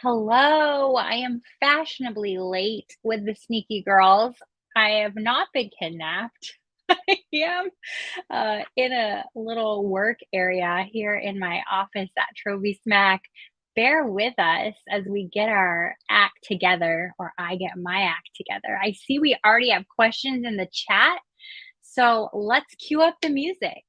Hello, I am fashionably late with the sneaky girls. I have not been kidnapped. I am in a little work area here in my office at Trophy Smack. Bear with us as we get our act together, or I get my act together. I see we already have questions in the chat, so let's cue up the music.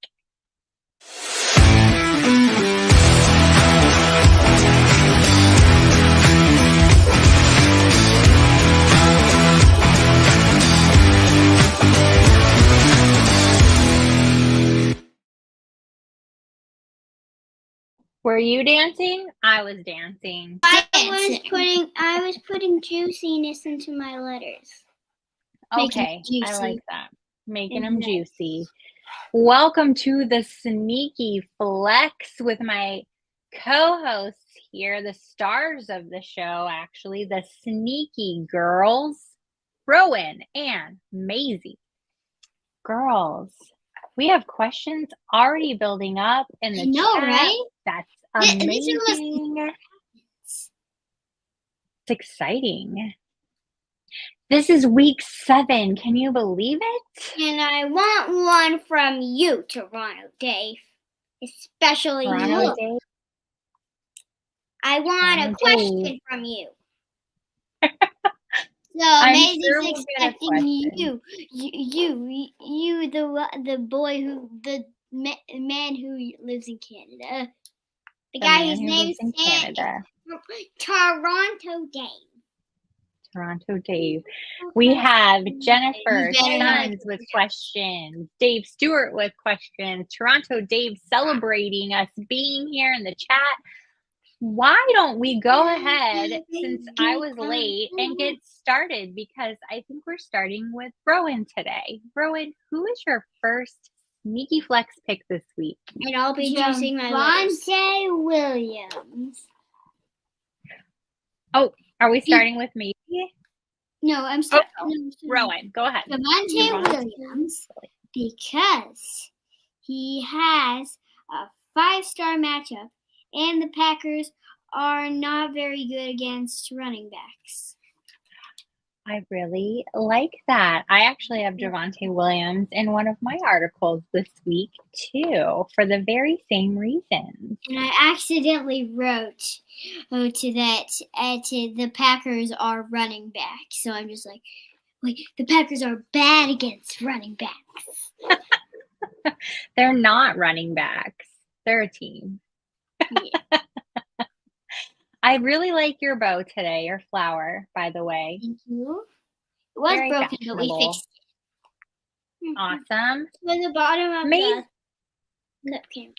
Were you dancing? I was dancing. I was putting juiciness into my letters. Okay, I like that. Making them juicy. Welcome to the Sneaky Flex with my co-hosts here, the stars of the show, actually, the Sneaky Girls, Rowan and Maisy. Girls, we have questions already building up in the chat. Right? That's amazing. It's exciting. This is week 7. Can you believe it? And I want one from you, Toronto Dave. Especially Toronto you. Dave? I want a question from you. So Maisy's expecting you, the boy the man who lives in Canada, the guy whose name's Canada. Toronto Dave. Toronto Dave. We have Jennifer Sons with questions, Dave Stewart with questions, Toronto Dave celebrating us being here in the chat. Why don't we go ahead, since I was late, and get started? Because I think we're starting with Rowan today. Rowan, who is your first Sneaky Flex pick this week? And I'll be choosing my Javonte Williams. Oh, are we starting with me? No, I'm starting. Rowan, go ahead. Javonte Williams, because he has a 5-star matchup. And the Packers are not very good against running backs. I really like that. I actually have Javonte Williams in one of my articles this week, too, for the very same reasons. And I accidentally wrote to the Packers are running backs. So I'm just like, wait, the Packers are bad against running backs. They're not running backs. They're a team. Yeah. I really like your bow today, your flower, by the way. Thank you. It was very broken, but we fixed it. Awesome. So the bottom of the clip came off.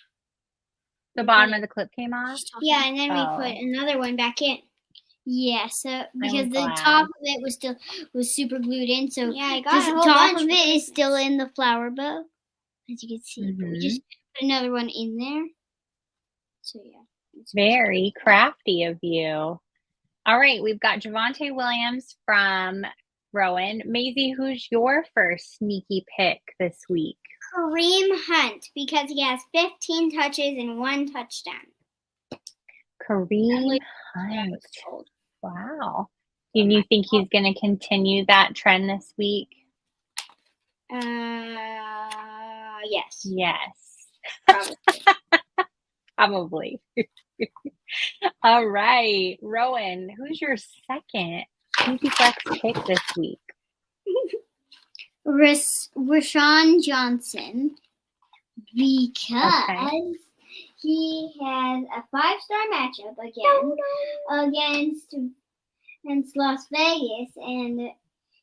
The bottom of the clip came off? Yeah, and then we put another one back in. Yeah, so because the top of it was super glued in, so yeah, I got the top of it is still in the flower bow, as you can see. But we just put another one in there. So yeah. Very crafty of you. All right, we've got Javonte Williams from Rowan. Maisy, who's your first sneaky pick this week? Kareem Hunt, because he has 15 touches and 1 touchdown. Kareem Hunt. Wow. Do you think he's going to continue that trend this week? Yes. Yes. Probably. Probably. All right, Rowan, who's your second Sneaky Flex pick this week? Roschon Johnson, because he has a 5-star matchup against Las Vegas, and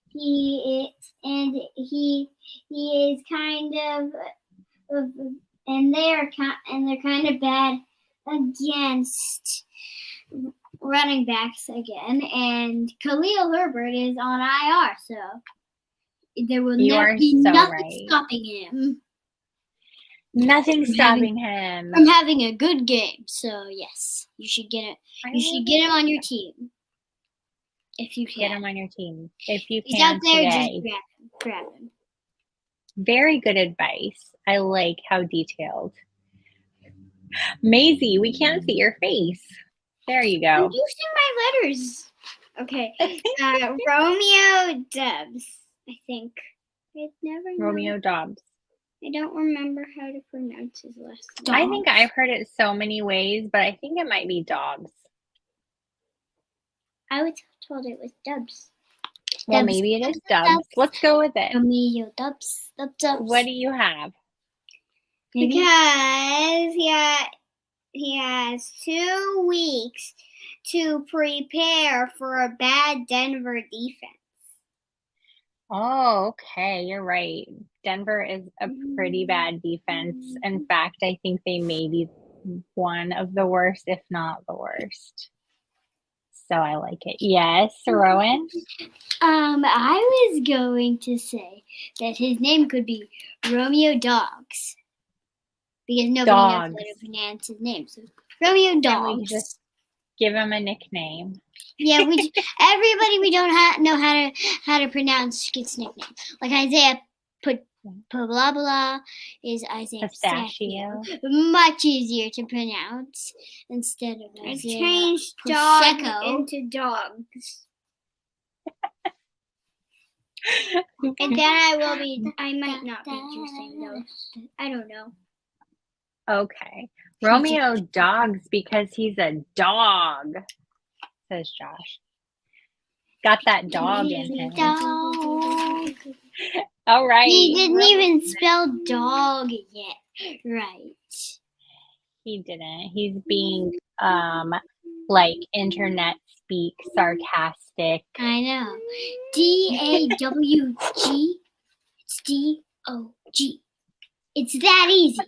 he is kind of and they're kind of bad against running backs again, and Khalil Herbert is on IR, so there will never be nothing stopping him. Nothing stopping him from having a good game. So yes, you should get it. You should get him on your team if you can. Get him on your team if you can. He's out there, today. Just grab him. Very good advice. I like how detailed. Maisy, we can't see your face. There you I'm go. using my letters. Okay. Romeo Doubs, I think. I've never known. Romeo Doubs. I don't remember how to pronounce his last name. I think I've heard it so many ways, but I think it might be Dobbs. I was told it was Doubs. Well, Doubs. maybe it is Doubs. Let's go with it. Romeo Doubs. What do you have? Because he has 2 weeks to prepare for a bad Denver defense. Oh, okay. You're right. Denver is a pretty bad defense. In fact, I think they may be one of the worst, if not the worst. So I like it. Yes, Rowan? I was going to say that his name could be Romeo Dogs. Because nobody knows how to pronounce his name. So Romeo Dogs. We just give him a nickname. Yeah, everybody we don't know how to pronounce gets nicknamed. Like Isaiah blah blah is Isaiah Pistachio. Much easier to pronounce instead of Isaiah. I changed dog into dogs. And then I might not be using those. I don't know. Okay. Romeo Dogs because he's a dog, says Josh. Got that dog in him. Dog. All right. He didn't even spell dog yet. Right. He didn't. He's being like internet speak sarcastic. I know. DAWG. It's DOG. It's that easy.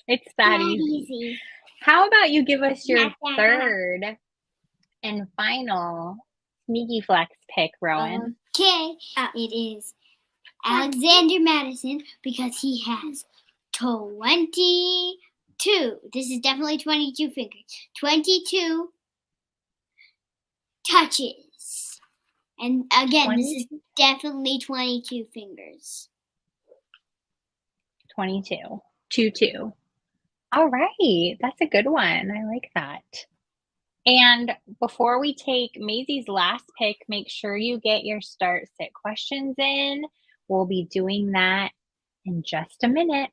It's that easy. How about you give us your third and final sneaky flex pick, Rowan? Okay. It is Alexander Mattison because he has 22. This is definitely 22 fingers. 22 touches. And again, this is definitely 22 fingers. 22. 2-2. All right. That's a good one. I like that. And before we take Maisy's last pick, make sure you get your start sit questions in. We'll be doing that in just a minute.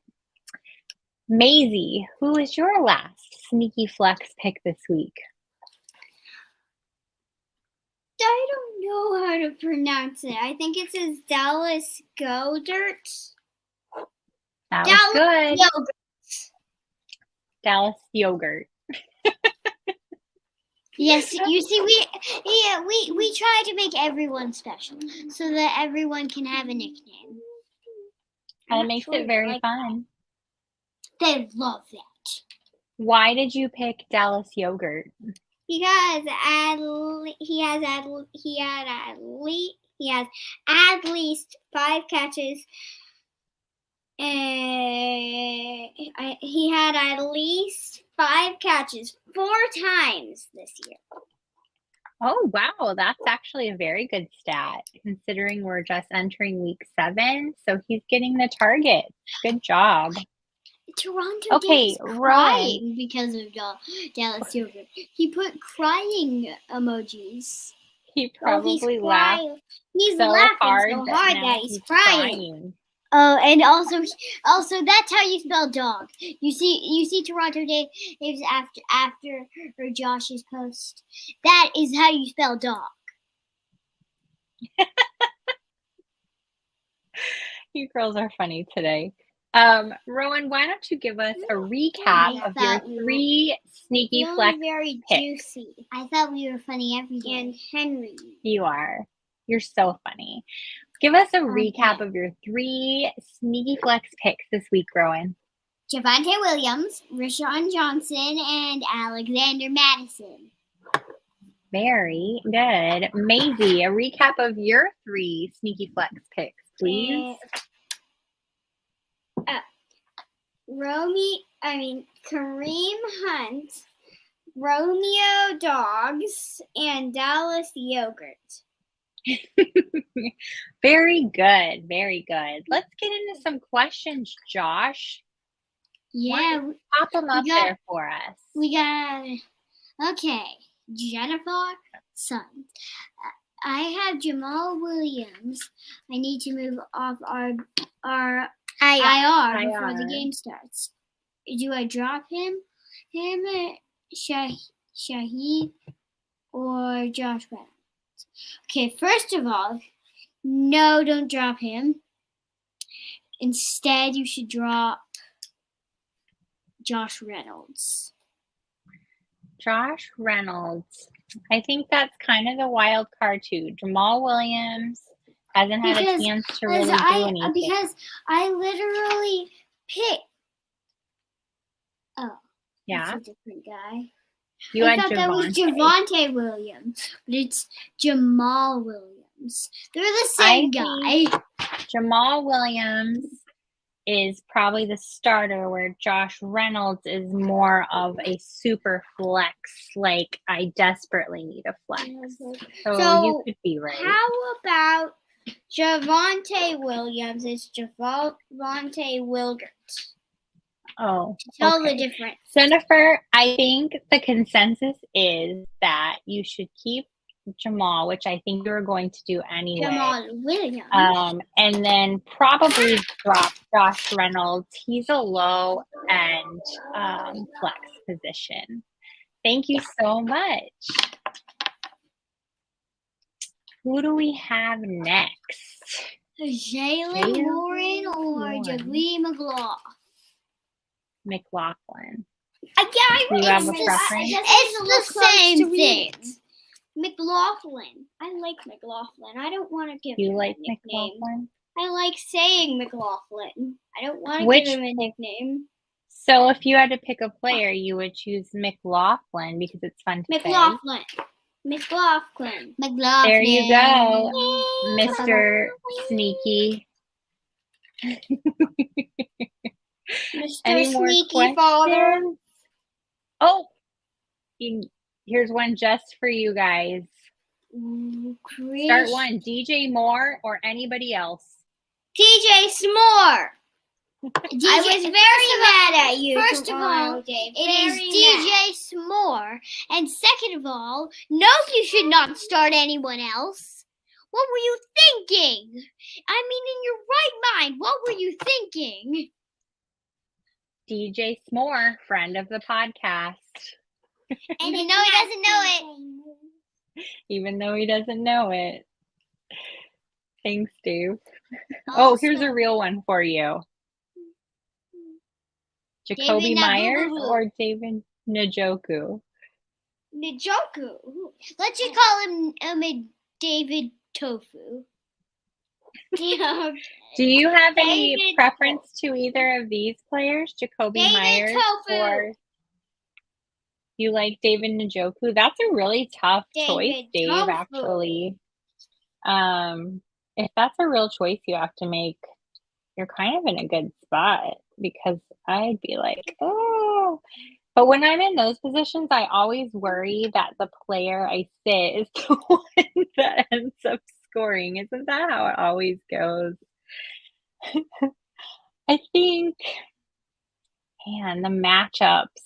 Maisy, who is your last sneaky flex pick this week? I don't know how to pronounce it. I think it says Dallas Goedert. That was good. Yogurt. Dallas yogurt. Yes, you see, we try to make everyone special so that everyone can have a nickname. And it makes it very fun. They love that. Why did you pick Dallas yogurt? Because he has at least 5 catches. He had at least 5 catches 4 times this year. Oh, wow. That's actually a very good stat, considering we're just entering week 7. So he's getting the target. Good job. Toronto is crying because of Dallas yogurt. He put crying emojis. He probably laughed. He's so laughing hard so hard that he's crying. Oh, and also that's how you spell dog. You see Toronto Dave's after Josh's post. That is how you spell dog. You girls are funny today. Rowan, why don't you give us a recap of your 3 sneaky flex very picks. Juicy. I thought we were funny every day. And Henry. You are. You're so funny. Give us a recap of your 3 sneaky flex picks this week, Rowan. Javonte Williams, Roschon Johnson, and Alexander Mattison. Very good. Maisy, a recap of your 3 sneaky flex picks, please. Kareem Hunt, Romeo Doubs, and Dallas Yogurt. Very good. Very good. Let's get into some questions, Josh. Yeah. Pop them up there for us. We got Okay, Jennifer Sun. I have Jamal Williams. I need to move off our IR before the game starts. Do I drop him, Shaheed, or Josh Reynolds? Okay, first of all, no, don't drop him. Instead, you should drop Josh Reynolds. Josh Reynolds. I think that's kind of the wild card too. Jamal Williams hasn't had a chance to really do anything. Because I literally picked. Oh, yeah, that's a different guy. I thought that was Javonte Williams, but it's Jamal Williams. They're the same guy. Jamal Williams is probably the starter, where Josh Reynolds is more of a super flex. Like, I desperately need a flex. So you could be right. How about Javonte Williams? It's Javonte Wilgert. Oh, tell the difference. Jennifer, I think the consensus is that you should keep Jamal, which I think you're going to do anyway. Jamal Williams. And then probably drop Josh Reynolds. He's a low end flex position. Thank you so much. Who do we have next? Jaylen Warren or Jakobi McLaughlin. Do you have a preference? It's the same thing. McLaughlin. I like McLaughlin. I don't want to give him a nickname. McLaughlin? I like saying McLaughlin. I don't want to give him a nickname. So if you had to pick a player, you would choose McLaughlin because it's fun to say. McLaughlin. There you go, Mr. Sneaky. Any more Sneaky Father. Oh, here's one just for you guys. Start one. DJ Moore or anybody else? DJ S'more. I was very mad at you. First of all, it is DJ S'more. And second of all, no, you should not start anyone else. What were you thinking? I mean, in your right mind, what were you thinking? DJ S'more, friend of the podcast. And you know he doesn't know it. Even though he doesn't know it. Thanks, Dave. Oh, here's a real one for you. Jakobi Meyers or David Njoku? Njoku. Let's just call him David Tofu. Do you have any preference to either of these players, Jakobi Meyers or you like David Njoku? That's a really tough choice, Dave, actually. If that's a real choice you have to make, you're kind of in a good spot because I'd be like, oh. But when I'm in those positions, I always worry that the player I sit is the one that ends up scoring. Isn't that how it always goes? I think, man, the matchups.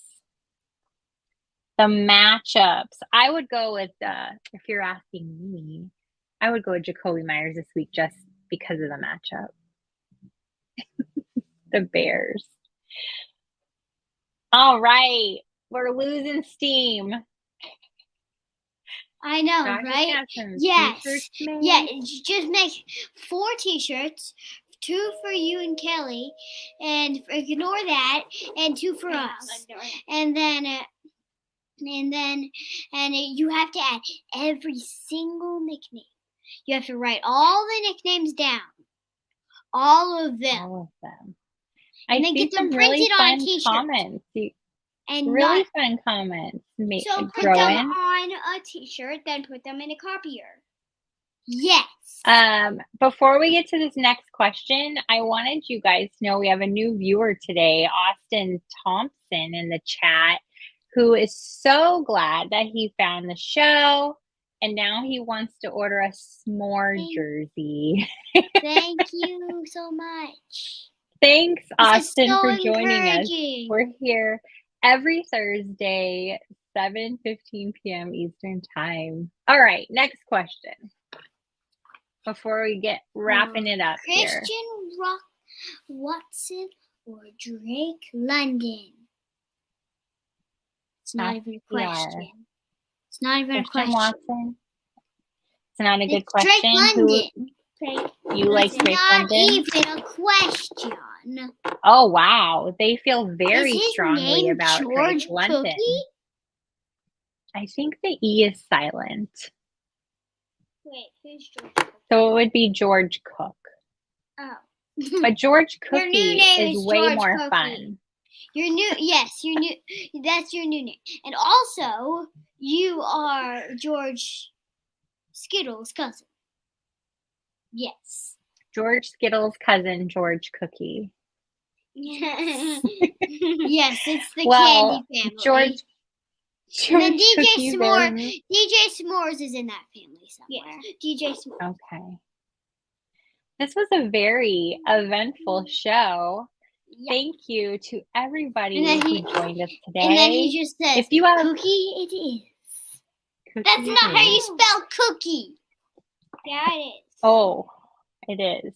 I would go with, if you're asking me, I would go with Jakobi Meyers this week just because of the matchup. The Bears. All right. We're losing steam. I know, right? Yes. Yeah, just make 4 t-shirts, 2 for you and Kelly, and ignore that, and 2 for us. And then you have to add every single nickname. You have to write all the nicknames down. All of them. And then get them printed on a t-shirt. Comments. Really fun comments. So put them on a t-shirt, then put them in a copier. Yes. Before we get to this next question, I wanted you guys to know we have a new viewer today, Austin Thompson, in the chat, who is so glad that he found the show, and now he wants to order a s'more jersey. Thank you so much. Thanks, Austin, for joining us. We're here every Thursday, 7:15 p.m. Eastern Time. All right, next question. Before we get wrapping it up here. Christian Watson or Drake London? It's not even a question. It's not even a question. Watson? It's not a good It's question. Drake London. You like Drake London? It's not even a question. Oh, wow. They feel very Is his strongly name about George Drake London. Cookie? I think the E is silent. Wait, who's George Cookie? So it would be George Cook. Oh. But George Cookie Your new name is way George more Cookie. fun. That's your new name. And also, you are George Skittles' cousin. Yes. George Skittles' cousin, George Cookie. Yes, it's the Well, candy family. George And then Cookie DJ S'mores is in that family somewhere. Yeah. DJ S'mores. Okay. This was a very eventful show. Yep. Thank you to everybody who joined us today. And then he just says, if you have Cookie it is. Cookie That's not how you spell cookie. Yeah, it is. Oh, it is.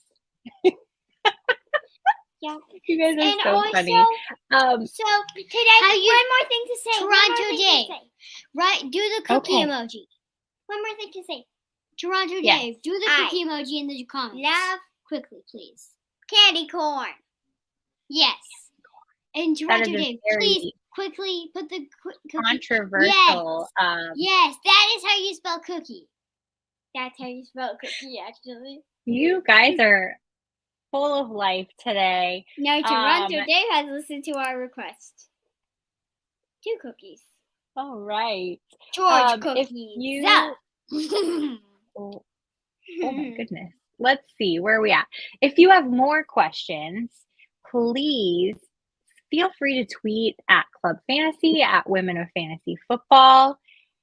Yeah. You guys are And so also, funny. So today, one more thing to say. Toronto Dave. Right, do the cookie emoji. One more thing to say. Toronto Dave, do the cookie emoji in the comments. Love quickly, please. Candy corn. Yes. And Toronto Dave, please quickly put the cookie. Controversial. Yes, that is how you spell cookie. That's how you spell cookie, actually. You guys are full of life today. No, Toronto Dave has listened to our request. 2 cookies. All right. George cookies. Oh my goodness. Let's see where are we at. If you have more questions, please feel free to tweet at Club Fantasy, at Women of Fantasy Football,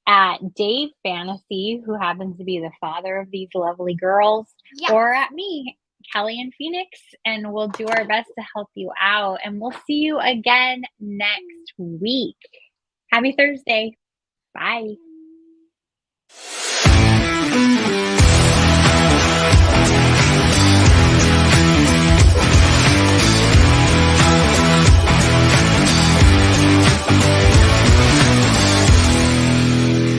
at Dave Fantasy, who happens to be the father of these lovely girls, or at me, Kelly in Phoenix, and we'll do our best to help you out. And we'll see you again next week. Happy Thursday. Bye.